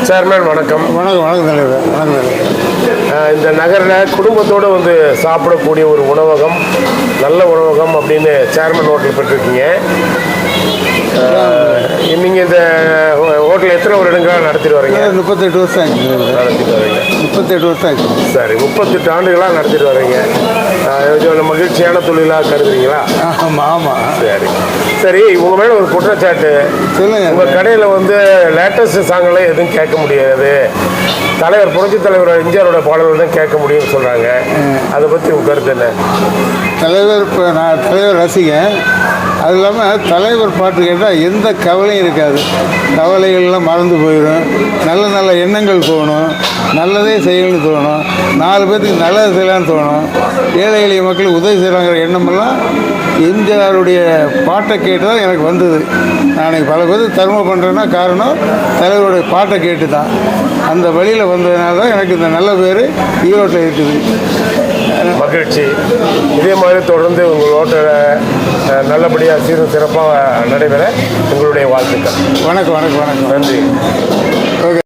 Chairman வணக்கம். வணக்கம் தலைவர். வணக்கம். இந்த நகரில் குடும்பத்தோடு வந்து சாப்பிடக்கூடிய ஒரு உணவகம், நல்ல உணவகம் அப்படின்னு சேர்மன் ஹோட்டல் பெற்றிருக்கீங்க. நீங்கள் இந்த ஹோட்டல் எத்தனை வருடங்களாக நடத்திட்டு வரீங்க? 38 வருஷம் ஆச்சு. நடத்திட்டு வரீங்க. 38 வருஷம் ஆச்சு. சரி, 38 ஆண்டுகளாக நடத்திட்டு வரீங்க. மகிழ்ச்சியான தொழிலாக கருதுறீங்களா? ஆமாம் ஆமாம். சரி சரி, உங்கள் மேலே ஒரு குற்றச்சாட்டு. சொல்லுங்க. உங்கள் கடையில் வந்து லேட்டஸ்ட் சாங்கெல்லாம் எதுவும் கேட்க முடியாது, தலைவர் புரட்சி தலைவர் எம்ஜிஆரோட பாடல்கள் தான் கேட்க முடியும்னு சொல்கிறாங்க. அதை பற்றி உங்கள் கருத்து என்ன? தலைவர் இப்போ நான் தலைவர் ரசிகன். அது இல்லாமல் தலைவர் பாட்டு கேட்டால் எந்த கவலையும் இருக்காது. கவலைகள்லாம் மறந்து போயிடும். நல்ல நல்ல எண்ணங்கள் தோணும். நல்லதே செய்யணும்னு தோணும். 4 பேர்த்துக்கு நல்லது செய்யலான்னு தோணும். ஏழை எளிய மக்களுக்கு உதவி செய்யலாங்கிற எண்ணமெல்லாம் எம்ஜிஆருடைய பாட்டை கேட்டு தான் எனக்கு வந்தது. நான் பல பேருக்கு தர்மம் பண்ணுறேன்னா காரணம் தலைவருடைய பாட்டை கேட்டு தான். அந்த வழியில் வந்ததுனால தான் எனக்கு இந்த நல்ல பேர் ஈரோட்டில் இருக்குது. மகிழ்ச்சி. இதே மாதிரி தொடர்ந்து உங்கள் ஹோட்டலை நல்லபடியாக சீரும் சிறப்பாக நடைபெற உங்களுடைய வாழ்த்துக்கள். வணக்கம் வணக்கம் வணக்கம். நன்றி.